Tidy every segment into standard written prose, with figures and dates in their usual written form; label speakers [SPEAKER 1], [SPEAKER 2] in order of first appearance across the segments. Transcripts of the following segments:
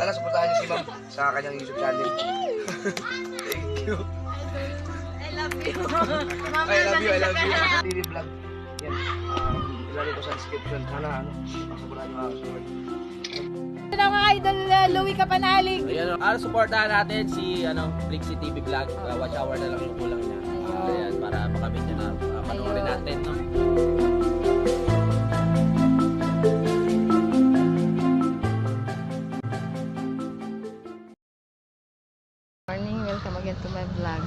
[SPEAKER 1] Sana supportahan niyo si ma'am sa kanyang YouTube channel. Thank you.
[SPEAKER 2] I love you.
[SPEAKER 1] I love you. TV vlog. Yan. Ilalagay ko sa description. Sana supportahan niyo mga kasunod.
[SPEAKER 2] Ito na mga idol, Louie Kapanalig.
[SPEAKER 3] Ayan, supportahan natin si Flixie TV Vlog. Watch hour na lang yung kulang niya. Ayan, para makamit niya na panoorin natin, no?
[SPEAKER 2] Morning, welcome again to my vlog.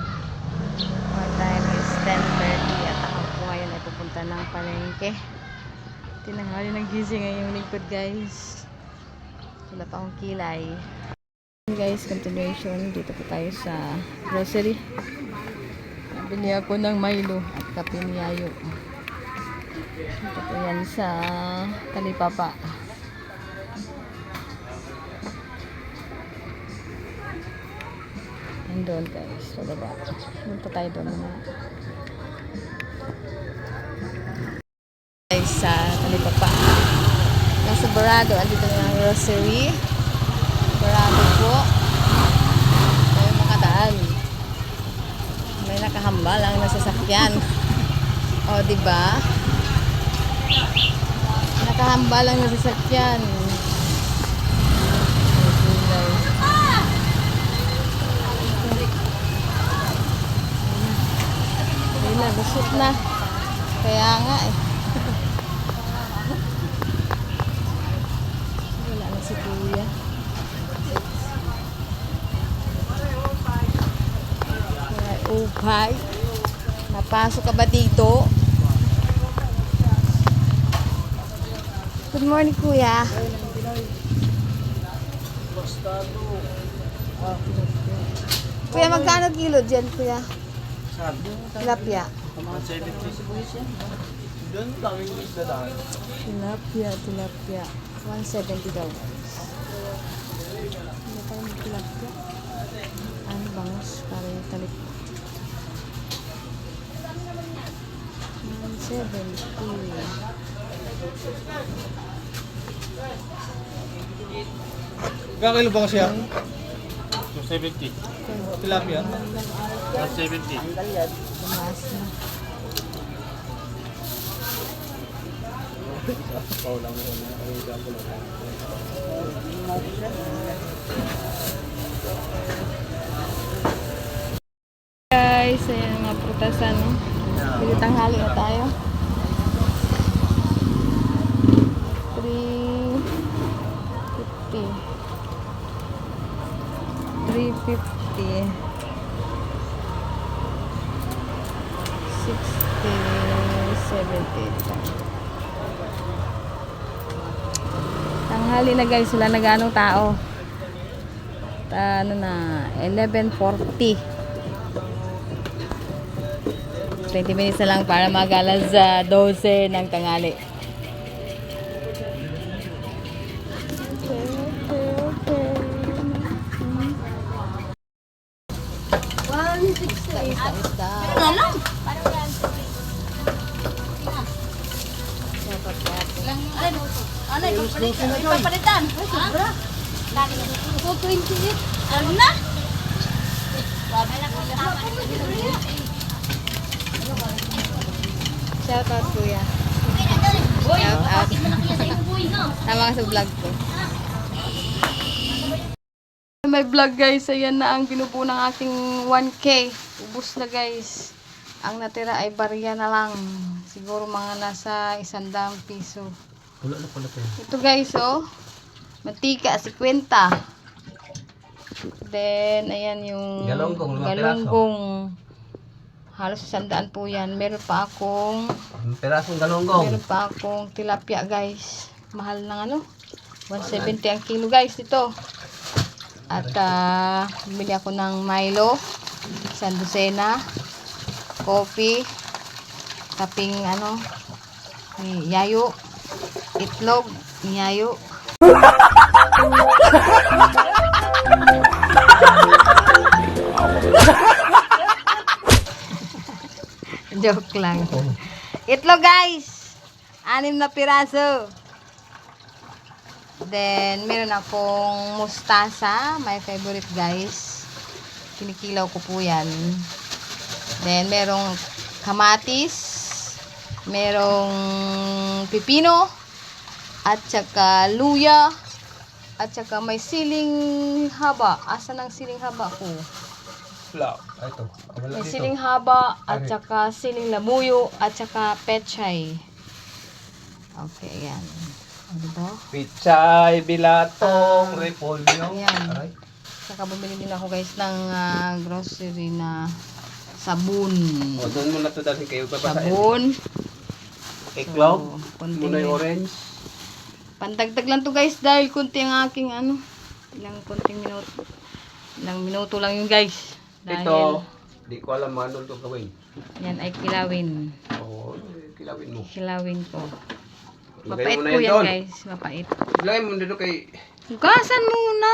[SPEAKER 2] Our time is 10:30 at ako po ngayon ay pupunta ng palengke. Tinanghali ng gising ngayong lingkod, guys. Wala pa akong kilay. Guys, continuation. Dito po tayo sa grocery. Nabili ako ng Milo at kape ni Yayo. Dito po yan sa Talipapa. And doon, guys, sa baba. Punta tayo doon na. Guys, sa Talipapa. Nasa Barado, andito na ang grocery. Barado po. Tayo makadaan. May nakahambal ang nasasakyan. O, diba? Nakahambal ang nasasakyan. Hindi na, busot na. Kaya nga eh. Si Kuya. Okay. Napasok ka ba dito? Good morning, Kuya. Kuya, magkano kilo dyan, Kuya? Tilapia. Tilapia. 170 daw. Ano tayong tilapia? Ano bangus? Para yung talip. 170.
[SPEAKER 4] Kakilo ba siya?
[SPEAKER 3] 270.
[SPEAKER 4] Tilapia?
[SPEAKER 3] 170.
[SPEAKER 2] Tumaas na. Guys, ayan ang mga prutasan, no? Pili tanghali na tayo. 350. 350. 60, 70. Tanghali na, guys, wala na ganong tao. Ano na, 11:40. 20 minutes na lang para mag-alas 12 ng tanghali. Isda.
[SPEAKER 5] Ano yung papalitan? Sobra. 228. Ano na?
[SPEAKER 2] Shout out, Kuya. Shout out. Tama ka sa vlog ko. May vlog, guys. Ayan na ang binubuo ng aking 1K. Ubus na, guys. Ang natira ay barya na lang. Siguro mga nasa 100 piso.
[SPEAKER 3] Wala na pala tayo.
[SPEAKER 2] Ito, guys, oh. Mantika, 50. Then, ayan yung
[SPEAKER 3] Galunggong, 5
[SPEAKER 2] galunggong. Halos 100 po yan. Meron pa akong
[SPEAKER 3] Pirasong galunggong.
[SPEAKER 2] meron pa akong tilapia, guys. Mahal ng ano? 170 ang kilo, guys, dito. At bumili ako ng Milo, isang dosena, coffee, kaping ano, ni Yayo, itlog ni Yayo. Joke lang. Itlog, guys. 6 na piraso. Then, meron akong mustasa. My favorite, guys. Kinikilaw ko po yan. Then, merong kamatis. Merong pipino. At saka luya. At saka may siling haba. Asan ang siling haba ko?
[SPEAKER 3] Ito.
[SPEAKER 2] May siling haba. At saka siling lamuyo. At saka pechay. Okay, yan. O, diba?
[SPEAKER 3] Pichay, bilatong, repolyo.
[SPEAKER 2] Ayan. Saka bumili din ako guys ng grocery na sabon.
[SPEAKER 3] O, doon muna ito dahil kayo papasain.
[SPEAKER 2] Sabon.
[SPEAKER 3] Iklog.
[SPEAKER 2] konting
[SPEAKER 3] Muna yung orange.
[SPEAKER 2] Pandagdag lang to guys dahil konti ang aking ano. Ilang konting minuto. Ilang minuto lang yun guys. Dahil
[SPEAKER 3] Ito, di ko alam ano ito gawin.
[SPEAKER 2] yan ay kilawin.
[SPEAKER 3] Oo, kilawin mo.
[SPEAKER 2] Kilawin ko.
[SPEAKER 3] Lagay
[SPEAKER 2] Mapait
[SPEAKER 3] mo
[SPEAKER 2] po
[SPEAKER 3] na yan
[SPEAKER 2] yan
[SPEAKER 3] doon.
[SPEAKER 2] guys. Mapait.
[SPEAKER 3] Lagay mo dito kay...
[SPEAKER 2] Hugasan muna.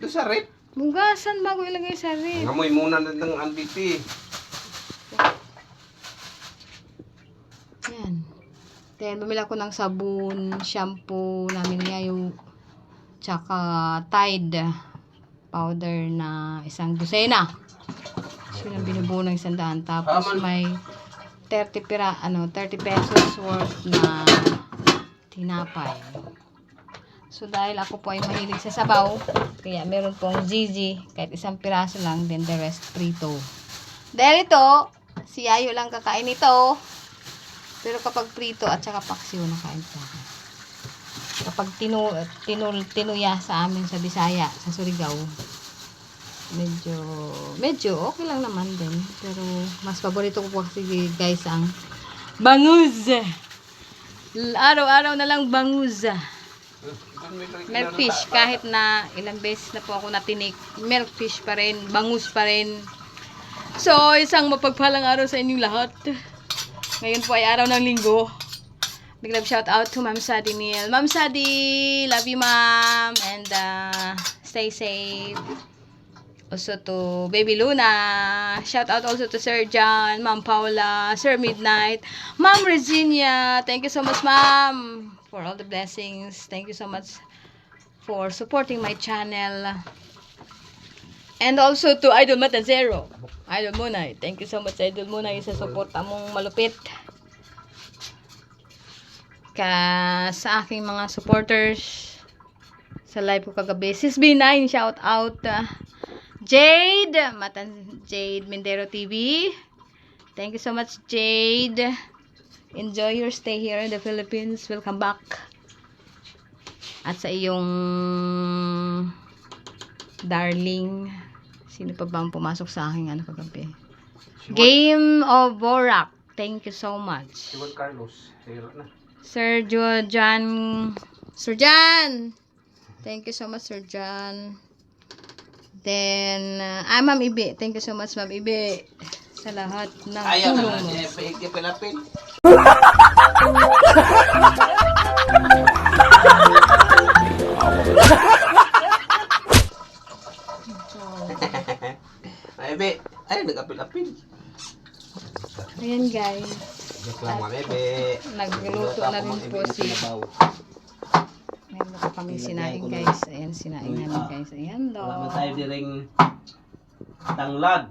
[SPEAKER 3] Ito sa rep.
[SPEAKER 2] Hugasan bago ilagay sa ref.
[SPEAKER 3] Ngamoy muna na ng anditi.
[SPEAKER 2] Yan. Then, bumili ako ng sabon, shampoo namin ngayon, tsaka Tide powder na 1 dosena. So, yun ang binubuo ng 100. Tapos, may 30 pesos worth na tinapay. So, dahil ako po ay mahilig sa sabaw, kaya meron pong zizi, kahit 1 piraso lang, then the rest prito. Dahil ito, si Ayo lang kakain ito. Pero kapag prito at saka paksiw, nakain sa akin. Kapag tinuya sa amin sa Bisaya, sa Surigao, medyo okay lang naman din. Pero mas paborito ko po kasi guys ang bangus. Araw-araw na lang bangus. Milk fish, kahit na ilang beses na po ako natinik, milk fish pa rin, bangus pa rin. So, isang mapagpalang araw sa inyong lahat. Ngayon po ay araw ng linggo. Big love shout out to Ma'am Sadi Neil. Ma'am Sadi, love you ma'am. And stay safe. Also to Baby Luna. Shout out also to Sir John, Ma'am Paula, Sir Midnight, Ma'am Regina. Thank you so much ma'am for all the blessings. Thank you so much for supporting my channel. And also to Idol Matanzero. Idol Munay. Thank you so much, Idol Munay, sa suporta mong malupit. Sa aking mga supporters sa live ko kagabi. Sis B9, shout out. Jade Mindero TV. Thank you so much, Jade. Enjoy your stay here in the Philippines. Welcome back. At sa iyong darling, sino pa ba ang pumasok sa aking ano kagabi? Game of Borak. Thank you so much.
[SPEAKER 3] Si Juan Carlos. Sira na.
[SPEAKER 2] Sir Jan. Sir Jan. Thank you so much, Sir Jan. Then, Ma'am Ibe. Thank you so much, Ma'am Ibe. Sa lahat ng
[SPEAKER 3] Ayaw
[SPEAKER 2] tulong
[SPEAKER 3] na
[SPEAKER 2] mo.
[SPEAKER 3] siya. Pinapin. Ay, be. Ay, nag-apil-apil.
[SPEAKER 2] Ayan, guys.
[SPEAKER 3] Joke lang mga bebe.
[SPEAKER 2] Nagluto na rin po si... Meron pa kami sinaing, guys. Ayan, sinaing namin, guys. Ayan, do.
[SPEAKER 3] Wala man tayo diring tanglad.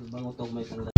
[SPEAKER 3] Ibang utog may tanglad.